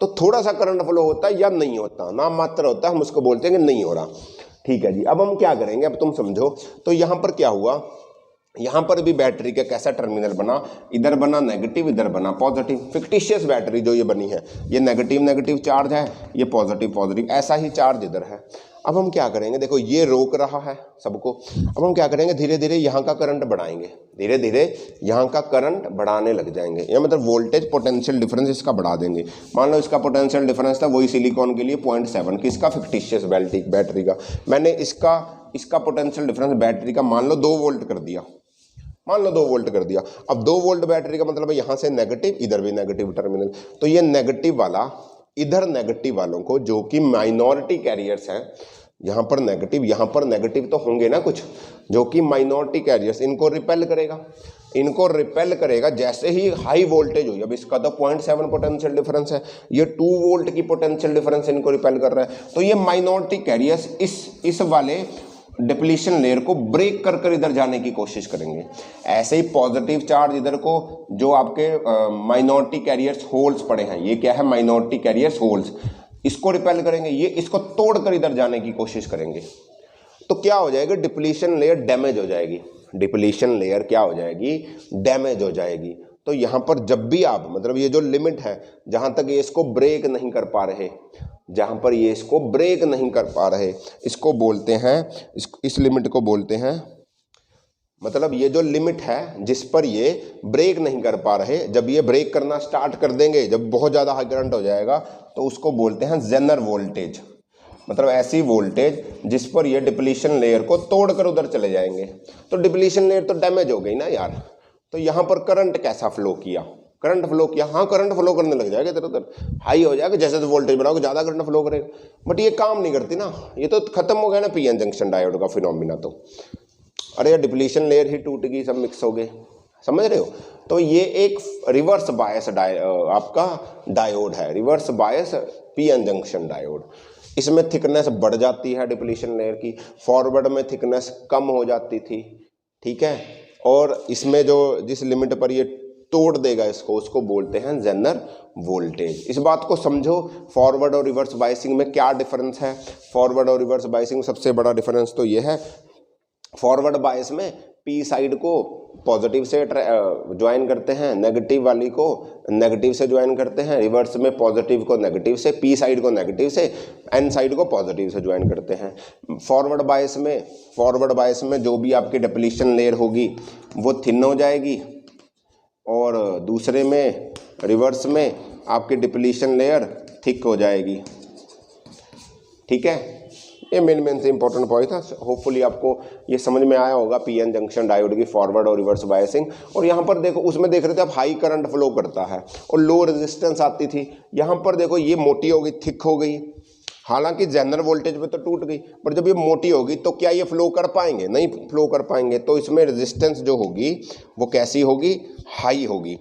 तो थोड़ा सा करंट फ्लो होता है या नहीं होता, नाम मात्र होता है, हम उसको बोलते हैं कि नहीं हो रहा। ठीक है जी, अब हम क्या करेंगे, अब तुम समझो। तो यहाँ पर क्या हुआ, यहाँ पर भी बैटरी का कैसा टर्मिनल बना, इधर बना नेगेटिव, इधर बना पॉजिटिव। फिक्टिशियस बैटरी जो ये बनी है, ये नेगेटिव नेगेटिव चार्ज है, ये पॉजिटिव पॉजिटिव, ऐसा ही चार्ज इधर है। अब हम क्या करेंगे, देखो ये रोक रहा है सबको, अब हम क्या करेंगे, धीरे धीरे यहाँ का करंट बढ़ाएंगे, धीरे धीरे यहाँ का करंट बढ़ाने लग जाएंगे, या मतलब वोल्टेज पोटेंशियल डिफरेंस इसका बढ़ा देंगे। मान लो इसका पोटेंशियल डिफरेंस था वही सिलिकॉन के लिए 0.7, किसका, फिक्टिशियस बैटरी का। मैंने इसका पोटेंशियल डिफरेंस बैटरी का मान लो 2 वोल्ट कर दिया, मान लो 2 वोल्ट कर दिया। अब 2 वोल्ट बैटरी का मतलब है यहाँ से नेगेटिव, इधर भी नेगेटिव टर्मिनल, तो ये नेगेटिव वाला इधर नेगेटिव वालों को, जो कि माइनॉरिटी कैरियर्स हैं, यहाँ पर नेगेटिव तो होंगे ना कुछ, जो कि माइनॉरिटी कैरियर्स, इनको रिपेल करेगा जैसे ही हाई वोल्टेज हुई। अब इसका तो 0.7 पोटेंशियल डिफरेंस है, ये 2 वोल्ट की पोटेंशियल डिफरेंस इनको रिपेल कर रहा है, तो ये माइनॉरिटी कैरियर्स इस वाले डिप्लीशन लेयर को ब्रेक कर इधर जाने की कोशिश करेंगे। ऐसे ही पॉजिटिव चार्ज इधर को, जो आपके माइनॉरिटी कैरियर्स होल्स पड़े हैं, ये क्या है, माइनॉरिटी कैरियर्स होल्स, इसको रिपेल करेंगे, ये इसको तोड़कर इधर जाने की कोशिश करेंगे। तो क्या हो जाएगा, डिप्लीशन लेयर डैमेज हो जाएगी, डिप्लीशन लेयर क्या हो जाएगी, डैमेज हो जाएगी। तो यहाँ पर जब भी आप, मतलब ये जो लिमिट है जहाँ तक ये इसको ब्रेक नहीं कर पा रहे, जहाँ पर ये इसको ब्रेक नहीं कर पा रहे, इसको बोलते हैं, इस लिमिट को बोलते हैं, मतलब ये जो लिमिट है जिस पर ये ब्रेक नहीं कर पा रहे, जब ये ब्रेक करना स्टार्ट कर देंगे, जब बहुत ज़्यादा हाई करंट हो जाएगा, तो उसको बोलते हैं जेनर वोल्टेज। मतलब ऐसी वोल्टेज जिस पर ये डिप्लीशन लेयर को तोड़कर उधर चले जाएंगे। तो डिप्लीशन लेयर तो डैमेज हो गई ना यार। तो यहाँ पर करंट कैसा फ्लो किया, करंट फ्लो किया, हाँ करंट फ्लो करने लग जाएगा, इधर उधर हाई हो जाएगा, जैसे तो वोल्टेज बढ़ाओगे ज़्यादा करंट फ्लो करेगा, बट ये काम नहीं करती ना, ये तो खत्म हो गया ना पीएन जंक्शन डायोड का फिनोमिना। तो अरे यार डिप्लीशन लेयर ही टूट गई, सब मिक्स हो गए, समझ रहे हो। तो ये एक रिवर्स बायस आपका डायोड है, reverse bias PN junction diode. इसमें थिकनेस बढ़ जाती है डिप्लीशन लेयर की, फॉरवर्ड में थिकनेस कम हो जाती थी, ठीक है। और इसमें जो जिस लिमिट पर ये तोड़ देगा इसको, उसको बोलते हैं जेनर वोल्टेज। इस बात को समझो, फॉरवर्ड और रिवर्स बायसिंग में क्या डिफरेंस है। फॉरवर्ड और रिवर्स बायसिंग सबसे बड़ा डिफरेंस तो ये है, फॉरवर्ड बायस में पी साइड को पॉजिटिव से ज्वाइन करते हैं, नेगेटिव वाली को नेगेटिव से ज्वाइन करते हैं, रिवर्स में पॉजिटिव को नेगेटिव से, पी साइड को नेगेटिव से, एन साइड को पॉजिटिव से ज्वाइन करते हैं। फॉरवर्ड बायस में जो भी आपकी डिप्लीशन लेयर होगी वो थिन हो जाएगी, और दूसरे में रिवर्स में आपकी डिप्लीशन लेयर थिक हो जाएगी, ठीक है। ये मेन से इंपॉर्टेंट पॉइंट था, होपफुली आपको ये समझ में आया होगा पीएन जंक्शन डायोड की फॉरवर्ड और रिवर्स बायसिंग। और यहाँ पर देखो, उसमें देख रहे थे आप हाई करंट फ्लो करता है और लो रेजिस्टेंस आती थी, यहाँ पर देखो ये मोटी हो गई, थिक हो गई, हालांकि जनरल वोल्टेज पे तो टूट गई, पर जब ये मोटी होगी तो क्या ये फ्लो कर पाएंगे, नहीं फ्लो कर पाएंगे। तो इसमें रेजिस्टेंस जो होगी वो कैसी होगी, हाई होगी,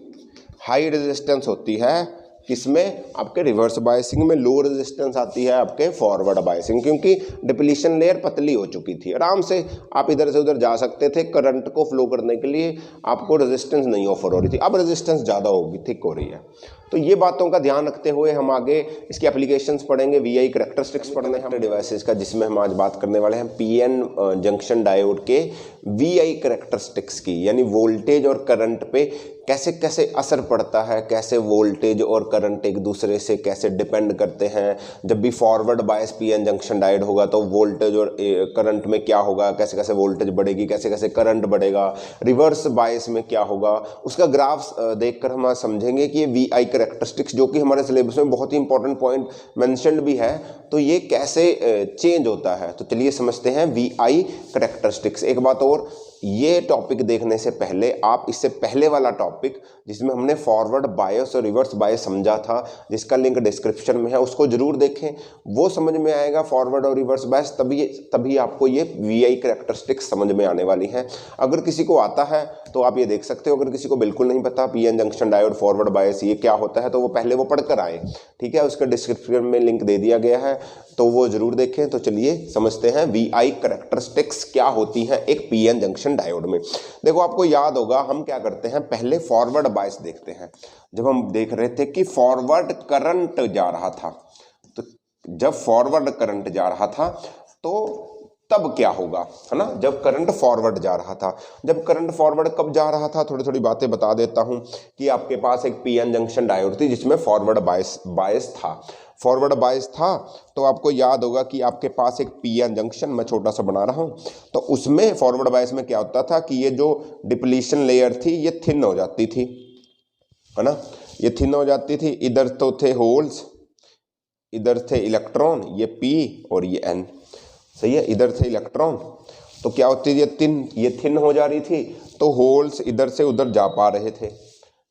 हाई रेजिस्टेंस होती है किसमें, आपके रिवर्स बायसिंग में। लो रेजिस्टेंस आती है आपके फॉरवर्ड बायसिंग, क्योंकि डिप्लीशन लेयर पतली हो चुकी थी, आराम से आप इधर से उधर जा सकते थे। करंट को फ्लो करने के लिए आपको रेजिस्टेंस नहीं ऑफर हो रही थी, अब रेजिस्टेंस ज़्यादा होगी, थिक हो रही है। तो ये बातों का ध्यान रखते हुए हम आगे इसकी एप्लीकेशंस पढ़ेंगे, वीआई करैक्टरिस्टिक्स पढ़ने हैं डिवाइसेस का, जिसमें हम आज बात करने वाले हैं पीएन जंक्शन डायोड के वीआई करैक्टरिस्टिक्स की, यानी वोल्टेज और करंट पे कैसे कैसे असर पड़ता है, कैसे वोल्टेज और करंट एक दूसरे से कैसे डिपेंड करते हैं। जब भी forward bias PN junction diode होगा तो वोल्टेज और करंट में क्या होगा, कैसे कैसे वोल्टेज बढ़ेगी, कैसे कैसे करंट बढ़ेगा। रिवर्स बायस में क्या होगा, उसका ग्राफ्स देखकर हम समझेंगे कि ये वीआई करैक्टरिस्टिक्स, जो कि हमारे सिलेबस में बहुत ही इंपॉर्टेंट पॉइंट मेंशन्ड भी है, तो ये कैसे चेंज होता है। तो चलिए समझते हैं वीआई करैक्टरिस्टिक्स। एक बात और, ये टॉपिक देखने से पहले आप इससे पहले वाला टॉपिक जिसमें हमने फॉरवर्ड बायस और रिवर्स बायस समझा था, जिसका लिंक डिस्क्रिप्शन में है, उसको जरूर देखें, वो समझ में आएगा फॉरवर्ड और रिवर्स बायस, तभी आपको ये वीआई करैक्टरिस्टिक्स समझ में आने वाली हैं। अगर किसी को आता है तो आप ये देख सकते हो, अगर किसी को बिल्कुल नहीं पता PN junction diode forward bias ये क्या होता है, तो वो पहले वो पढ़कर आए, ठीक है। उसका डिस्क्रिप्शन में लिंक दे दिया गया है, तो वो जरूर देखें। तो चलिए समझते हैं वीआई करैक्टरिस्टिक्स क्या होती हैं एक पीएन जंक्शन डायोड में। देखो आपको याद होगा हम क्या करते हैं, पहले फॉरवर्ड बायस देखते हैं। जब हम देख रहे थे कि फॉरवर्ड करंट जा रहा था, तो जब फॉरवर्ड करंट जा रहा था तो तब क्या होगा, है ना, जब करंट फॉरवर्ड जा रहा था। जब करंट फॉरवर्ड कब जा रहा था, थोड़ी थोड़ी बातें बता देता हूं कि आपके पास एक पीएन जंक्शन डायोड थी जिसमें फॉरवर्ड बायस था। फॉरवर्ड बायस था तो आपको याद होगा कि आपके पास एक पीएन जंक्शन, मैं छोटा सा बना रहा हूं, तो उसमें फॉरवर्ड बायस में क्या होता था कि ये जो डिप्लीशन लेयर थी ये थिन हो जाती थी, है ना, ये थिन हो जाती थी। इधर तो थे होल्स, इधर थे इलेक्ट्रॉन, ये पी और ये एन, सही है, इधर थे इलेक्ट्रॉन। तो क्या होती थी, ये थिन हो जा रही थी, तो होल्स इधर से उधर जा पा रहे थे,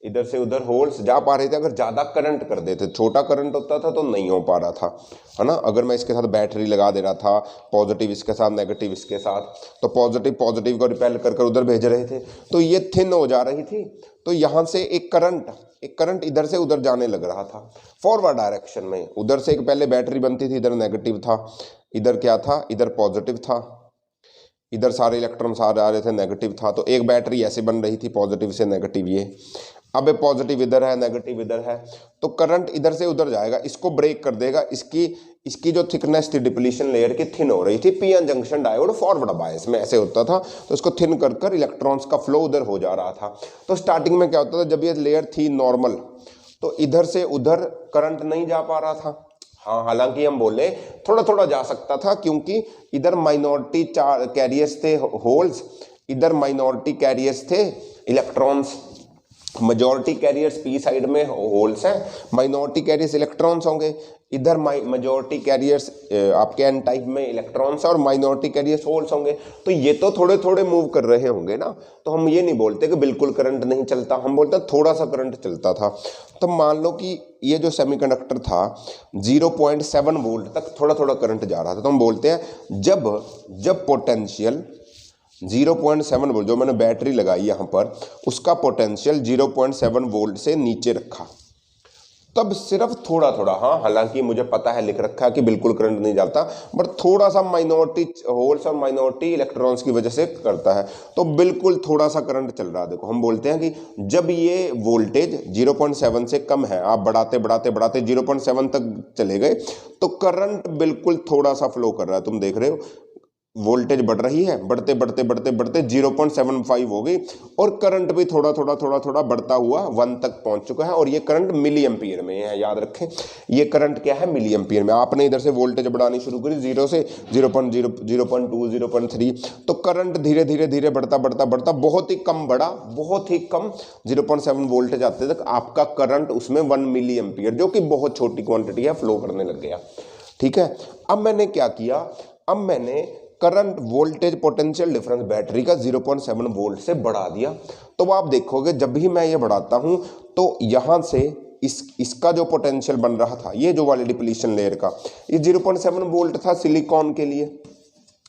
इधर से उधर होल्स जा पा रहे थे। अगर ज़्यादा करंट कर देते, छोटा करंट होता था तो नहीं हो पा रहा था, है ना। अगर मैं इसके साथ बैटरी लगा दे रहा था, पॉजिटिव इसके साथ नेगेटिव इसके साथ, तो पॉजिटिव को रिपेल कर उधर भेज रहे थे, तो ये थिन हो जा रही थी। तो यहाँ से एक करंट इधर से उधर जाने लग रहा था फॉरवर्ड डायरेक्शन में। उधर से एक पहले बैटरी बनती थी, इधर नेगेटिव था, इधर क्या था, इधर पॉजिटिव था, इधर सारे इलेक्ट्रॉन सारे आ रहे थे, नेगेटिव था। तो एक बैटरी ऐसे बन रही थी, पॉजिटिव से नेगेटिव ये। अब पॉजिटिव इधर है, नेगेटिव इधर है, तो करंट इधर से उधर जाएगा, इसको ब्रेक कर देगा। इसकी जो थिकनेस थी डिप्लीशन लेयर की, थिन हो रही थी। PN junction diode forward bias में ऐसे होता था, तो इसको थिन कर इलेक्ट्रॉन्स का फ्लो उधर हो जा रहा था। तो स्टार्टिंग में क्या होता था, जब ये लेयर थी नॉर्मल, तो इधर से उधर करंट नहीं जा पा रहा था। हाँ, हालांकि हम बोले थोड़ा थोड़ा जा सकता था, क्योंकि इधर माइनॉरिटी कैरियर्स थे होल्स, इधर माइनॉरिटी कैरियर्स थे electrons. Majority carriers P side में होल्स हैं, माइनॉरिटी कैरियर्स इलेक्ट्रॉन्स होंगे। इधर मेजॉरिटी कैरियर्स आपके एन टाइप में इलेक्ट्रॉन्स और माइनॉरिटी कैरियर्स होल्स होंगे। तो ये तो थोड़े थोड़े मूव कर रहे होंगे ना, तो हम ये नहीं बोलते कि बिल्कुल करंट नहीं चलता, हम बोलते थोड़ा सा करंट चलता था। तो मान लो कि ये जो सेमीकंडक्टर था 0.7 वोल्ट तक थोड़ा थोड़ा करंट जा रहा था, तो हम बोलते हैं जब पोटेंशियल 0.7 वोल्ट, जो मैंने बैटरी लगाई यहाँ पर, उसका पोटेंशियल 0.7 वोल्ट से नीचे रखा, तब सिर्फ थोड़ा थोड़ा, हाँ हालांकि मुझे पता है लिख रखा है कि बिल्कुल करंट नहीं जाता, बट थोड़ा सा माइनॉरिटी होल्स और माइनॉरिटी इलेक्ट्रॉन्स की वजह से करता है, तो बिल्कुल थोड़ा सा करंट चल रहा है। देखो हम बोलते हैं कि जब ये वोल्टेज 0.7 से कम है, आप बढ़ाते बढ़ाते बढ़ाते 0.7 तक चले गए, तो करंट बिल्कुल थोड़ा सा फ्लो कर रहा है। तुम देख रहे हो वोल्टेज बढ़ रही है, बढ़ते बढ़ते बढ़ते बढ़ते 0.75 हो गई, और करंट भी थोड़ा थोड़ा थोड़ा थोड़ा बढ़ता हुआ 1 तक पहुंच चुका है। और ये करंट मिली एम्पियर में है, याद रखें ये करंट क्या है, मिली एम्पियर में। आपने इधर से वोल्टेज बढ़ानी शुरू करी 0 से 0.0 0.2 0.3, तो करंट धीरे धीरे धीरे बढ़ता बढ़ता बढ़ता बहुत ही कम बढ़ा, बहुत ही कम 0.7 वोल्टेज आते तक आपका करंट उसमें 1 मिली एम्पियर, जो कि बहुत छोटी क्वांटिटी है, फ्लो करने लग गया। ठीक है, अब मैंने क्या किया, अब मैंने current voltage potential difference battery का 0.7 वोल्ट से बढ़ा दिया। तो आप देखोगे जब भी मैं ये बढ़ाता हूं, तो यहां से इसका जो पोटेंशियल बन रहा था, ये जो वाली डिप्लीशन लेयर का, ये 0.7 वोल्ट था सिलिकॉन के लिए,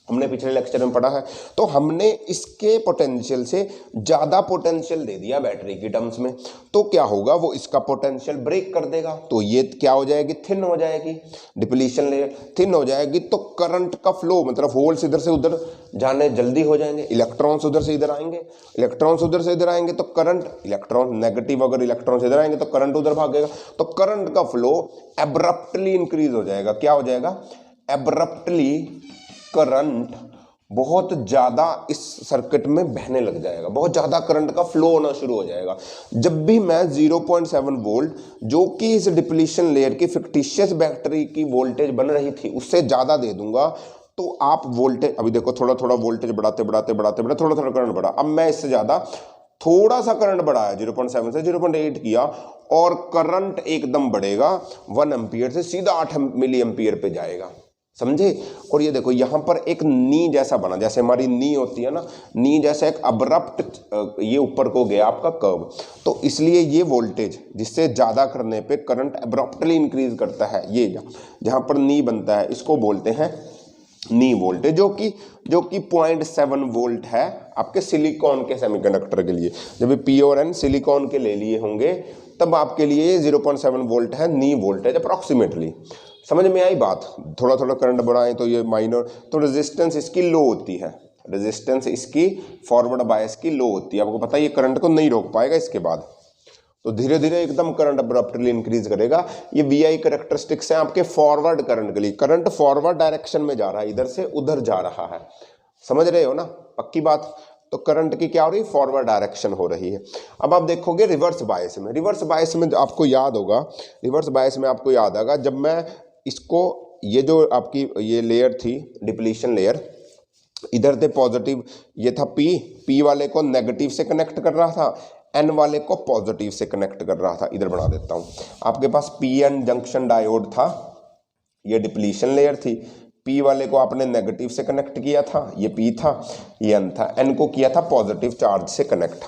हमने पिछले लेक्चर में पढ़ा है। तो हमने इसके पोटेंशियल से ज़्यादा पोटेंशियल दे दिया बैटरी की टर्म्स में, तो क्या होगा, वो इसका पोटेंशियल ब्रेक कर देगा, तो ये क्या हो जाएगी, थिन हो जाएगी, डिप्लीशन लेयर थिन हो जाएगी। तो करंट का फ्लो मतलब होल्स इधर से उधर जाने जल्दी हो जाएंगे, इलेक्ट्रॉन्स उधर से इधर आएंगे, इलेक्ट्रॉन्स उधर से इधर आएंगे तो करंट, इलेक्ट्रॉन नेगेटिव अगर इलेक्ट्रॉन्स इधर आएंगे तो करंट उधर भागेगा, तो करंट का फ्लो एब्रप्टली इंक्रीज हो जाएगा। क्या हो जाएगा, एब्रप्टली करंट बहुत ज़्यादा इस सर्किट में बहने लग जाएगा, बहुत ज़्यादा करंट का फ्लो होना शुरू हो जाएगा। जब भी मैं 0.7 वोल्ट जो कि इस डिप्लीशन लेयर की फिक्टिशियस बैटरी की वोल्टेज बन रही थी उससे ज़्यादा दे दूंगा, तो आप वोल्टेज, अभी देखो थोड़ा थोड़ा वोल्टेज बढ़ाते बढ़ाते बढ़ाते बढ़ाते थोड़ा थोड़ा करंट बढ़ा, अब मैं इससे ज़्यादा थोड़ा सा करंट बढ़ाया, 0.7 से 0.8 किया, और करंट एकदम बढ़ेगा 1 एम्पियर से सीधा 8 मिली एम्पियर पे जाएगा, समझे। और ये देखो यहाँ पर एक नी जैसा बना, जैसे हमारी नी होती है ना, नी जैसा एक अब्रप्ट ये ऊपर को गया आपका कर्व, तो इसलिए ये वोल्टेज जिससे ज़्यादा करने पे करंट अब्रप्टली इंक्रीज करता है, ये जहाँ पर नी बनता है इसको बोलते हैं नी वोल्टेज, जो कि 0.7 वोल्ट है आपके सिलिकॉन के सेमीकंडक्टर के लिए। जब पी और एन सिलिकॉन के ले लिए होंगे तब आपके लिए 0.7 वोल्ट है नी वोल्टेज अप्रॉक्सीमेटली। समझ में आई बात। थोड़ा थोड़ा करंट बढ़ाएं तो ये माइनर, तो रेजिस्टेंस इसकी लो होती है, रेजिस्टेंस इसकी फॉरवर्ड बायस की लो होती है। आपको पता है ये करंट को नहीं रोक पाएगा इसके बाद, तो धीरे धीरे एकदम करंट अब्रप्टली इंक्रीज करेगा। ये वीआई कैरेक्टरिस्टिक्स हैं आपके फॉरवर्ड करंट के लिए। करंट फॉरवर्ड डायरेक्शन में जा रहा है, इधर से उधर जा रहा है, समझ रहे हो ना, पक्की बात। तो करंट की क्या हो रही है, फॉरवर्ड डायरेक्शन हो रही है। अब आप देखोगे रिवर्स बायस में, रिवर्स बायस में आपको याद होगा, रिवर्स बायस में आपको याद आएगा जब मैं इसको, ये जो आपकी ये लेयर थी डिप्लीशन लेयर, इधर थे पॉजिटिव, ये था पी वाले को नेगेटिव से कनेक्ट कर रहा था, एन वाले को पॉजिटिव से कनेक्ट कर रहा था। इधर बना देता हूँ, आपके पास पी एन जंक्शन डायोड था, ये डिप्लीशन लेयर थी, पी वाले को आपने नेगेटिव से कनेक्ट किया था, ये पी था, ये एन था, एन को किया था पॉजिटिव चार्ज से कनेक्ट,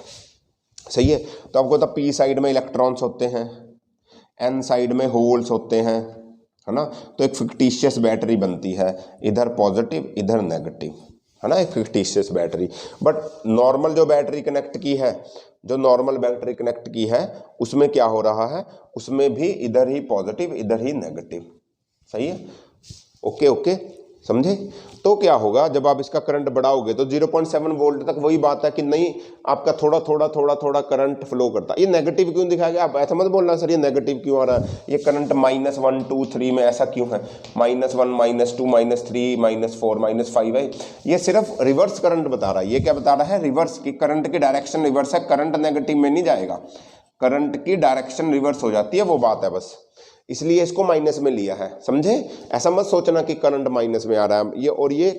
सही है। तो आपको पता पी साइड में इलेक्ट्रॉन्स होते हैं, एन साइड में होल्स होते हैं, है ना। तो एक फिक्टिशियस बैटरी बनती है, इधर पॉजिटिव इधर नेगेटिव, है ना, एक फिक्टिशियस बैटरी। बट नॉर्मल जो बैटरी कनेक्ट की है, जो नॉर्मल बैटरी कनेक्ट की है उसमें क्या हो रहा है, उसमें भी इधर ही पॉजिटिव इधर ही नेगेटिव, सही है, ओके ओके, समझे। तो क्या होगा जब आप इसका करंट बढ़ाओगे तो 0.7 वोल्ट तक वही बात है कि नहीं, आपका थोड़ा थोड़ा थोड़ा थोड़ा करंट फ्लो करता है। ये नेगेटिव क्यों दिखाया गया, आप ऐसा मत बोलना सर ये नेगेटिव क्यों आ रहा है, ये करंट -1 2 3 में ऐसा क्यों है, -1 -2 -3 -4 -5 है। ये सिर्फ रिवर्स करंट बता रहा है। ये क्या बता रहा है, रिवर्स की करंट की डायरेक्शन रिवर्स है, करंट नेगेटिव में नहीं जाएगा, करंट की डायरेक्शन रिवर्स हो जाती है, वो बात है बस, इसलिए इसको माइनस में लिया है, समझे। ऐसा मत सोचना कि करंट माइनस में आ रहा है, ये और ये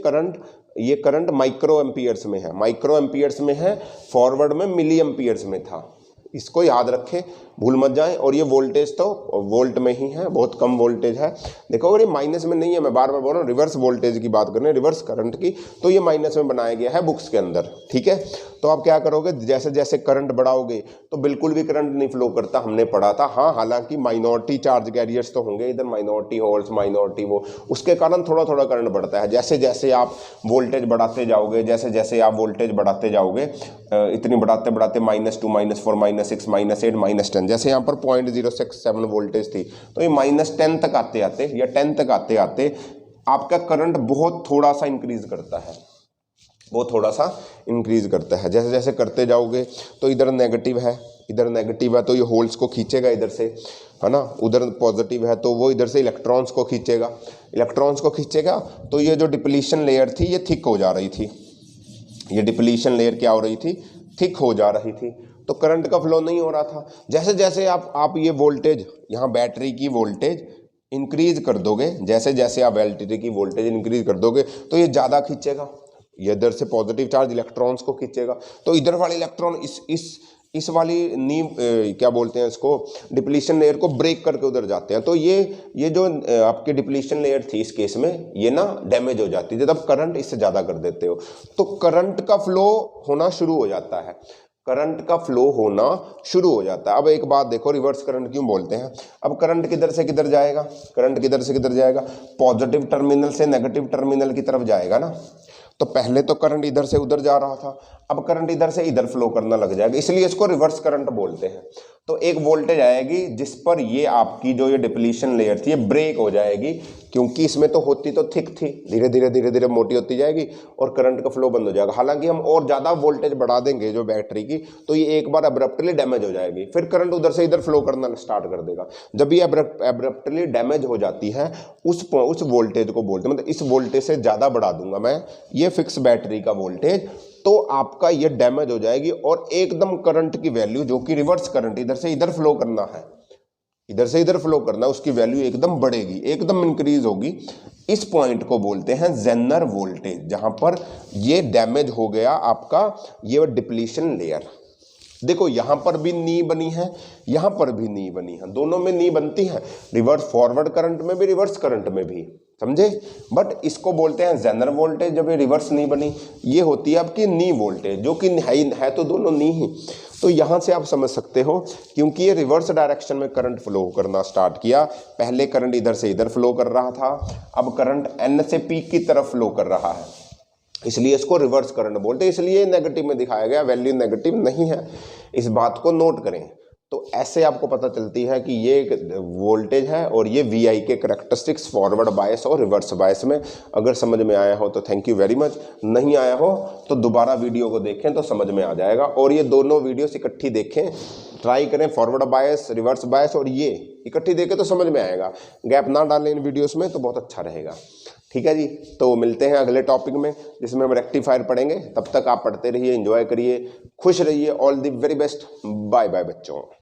करंट माइक्रो एम्पियर्स में है, माइक्रो एम्पियर्स में है, फॉरवर्ड में मिली एम्पियर्स में था, इसको याद रखें, भूल मत जाएं। और ये वोल्टेज तो वोल्ट में ही है, बहुत कम वोल्टेज है। देखो अगर ये माइनस में नहीं है, मैं बार बार बोल रहा हूँ रिवर्स वोल्टेज की बात कर रहे हैं, रिवर्स करंट की, तो ये माइनस में बनाया गया है बुक्स के अंदर, ठीक है। तो आप क्या करोगे, जैसे जैसे करंट बढ़ाओगे तो बिल्कुल भी करंट नहीं फ्लो करता, हमने पढ़ा था। हाँ, हालांकि माइनॉरिटी चार्ज कैरियर्स तो होंगे इधर, माइनॉरिटी होल्स, माइनॉरिटी वो, उसके कारण थोड़ा थोड़ा करंट बढ़ता है। जैसे जैसे आप वोल्टेज बढ़ाते जाओगे, जैसे जैसे आप वोल्टेज बढ़ाते जाओगे, इतनी बढ़ाते बढ़ाते -2 -4 -6 -8 -10, जैसे यहाँ पर 0.067 वोल्टेज थी, तो ये -10 तक आते आते या 10 तक आते आते आपका करंट बहुत थोड़ा सा इंक्रीज करता है, वो थोड़ा सा इंक्रीज करता है। जैसे जैसे करते जाओगे तो इधर नेगेटिव है, इधर नेगेटिव है तो ये होल्स को खींचेगा इधर से, है ना, उधर पॉजिटिव है तो वो इधर से इलेक्ट्रॉन्स को खींचेगा, इलेक्ट्रॉन्स को खींचेगा, तो ये जो डिप्लीशन लेयर थी ये थिक हो जा रही थी, ये डिप्लीशन लेयर क्या हो रही थी, थिक हो जा रही थी, तो करंट का फ्लो नहीं हो रहा था। जैसे जैसे आप ये वोल्टेज, यहाँ बैटरी की वोल्टेज इंक्रीज कर दोगे, जैसे जैसे आप बैटरी की वोल्टेज इंक्रीज कर दोगे तो ये ज़्यादा खींचेगा, ये इधर से पॉजिटिव चार्ज इलेक्ट्रॉन्स को खींचेगा, तो इधर वाले इलेक्ट्रॉन इस वाली नींव क्या बोलते हैं इसको, डिप्लीशन लेयर को ब्रेक करके उधर जाते हैं। तो ये जो आपकी डिप्लीशन लेयर थी इस केस में, ये ना डैमेज हो जाती है जब आप करंट इससे ज़्यादा कर देते हो, तो करंट का फ्लो होना शुरू हो जाता है, करंट का फ्लो होना शुरू हो जाता है। अब एक बात देखो, रिवर्स करंट क्यों बोलते हैं। अब करंट किधर से किधर जाएगा, करंट किधर से किधर जाएगा, पॉजिटिव टर्मिनल से नेगेटिव टर्मिनल की तरफ जाएगा ना। तो पहले तो करंट इधर से उधर जा रहा था, अब करंट इधर से इधर फ्लो करना लग जाएगा, इसलिए इसको रिवर्स करंट बोलते हैं। तो एक वोल्टेज आएगी जिस पर ये आपकी जो ये डिप्लीशन लेयर थी ये ब्रेक हो जाएगी, क्योंकि इसमें तो होती तो थिक थी, धीरे धीरे मोटी होती जाएगी और करंट का फ्लो बंद हो जाएगा। हालांकि हम और ज़्यादा वोल्टेज बढ़ा देंगे जो बैटरी की, तो ये एक बार अब्रप्टली डैमेज हो जाएगी, फिर करंट उधर से इधर फ्लो करना स्टार्ट कर देगा। जब ये अब्रप्टली डैमेज हो जाती है उस वोल्टेज को बोलते हैं, मतलब इस वोल्टेज से ज़्यादा बढ़ा दूंगा मैं ये फिक्स बैटरी का वोल्टेज, तो आपका ये डैमेज हो जाएगी और एकदम करंट की वैल्यू जो कि रिवर्स करंट इधर से इधर फ्लो करना है, इधर से इधर फ्लो करना है, उसकी वैल्यू एकदम बढ़ेगी, एकदम इंक्रीज होगी। इस पॉइंट को बोलते हैं जेनर वोल्टेज, जहां पर ये डैमेज हो गया आपका ये डिप्लीशन लेयर। देखो यहां पर भी नी बनी है, यहां पर भी नी बनी है, दोनों में नी बनती है, रिवर्स फॉरवर्ड करंट में भी रिवर्स करंट में भी, समझे। बट इसको बोलते हैं जेनर वोल्टेज जब ये रिवर्स नी बनी। ये होती है आपकी नी वोल्टेज, जो कि है तो दोनों नी ही। तो यहां से आप समझ सकते हो, क्योंकि ये रिवर्स डायरेक्शन में करंट फ्लो करना स्टार्ट किया, पहले करंट इधर से इधर फ्लो कर रहा था, अब करंट एन से पी की तरफ फ्लो कर रहा है, इसलिए इसको रिवर्स करंट बोलते हैं। इसलिए नेगेटिव में दिखाया गया, वैल्यू नेगेटिव नहीं है, इस बात को नोट करें। तो ऐसे आपको पता चलती है कि ये एक वोल्टेज है और ये VI के करैक्टरिस्टिक्स फॉरवर्ड बायस और रिवर्स बायस में। अगर समझ में आया हो तो थैंक यू वेरी मच, नहीं आया हो तो दोबारा वीडियो को देखें तो समझ में आ जाएगा। और ये दोनों वीडियोस इकट्ठी देखें, ट्राई करें, फॉरवर्ड बायस, रिवर्स बायस और ये इकट्ठी देखें तो समझ में आएगा। गैप ना डालें इन वीडियोस में तो बहुत अच्छा रहेगा। ठीक है जी, तो मिलते हैं अगले टॉपिक में जिसमें हम रेक्टिफायर पढ़ेंगे। तब तक आप पढ़ते रहिए, एंजॉय करिए, खुश रहिए। All the very best, bye bye बच्चों।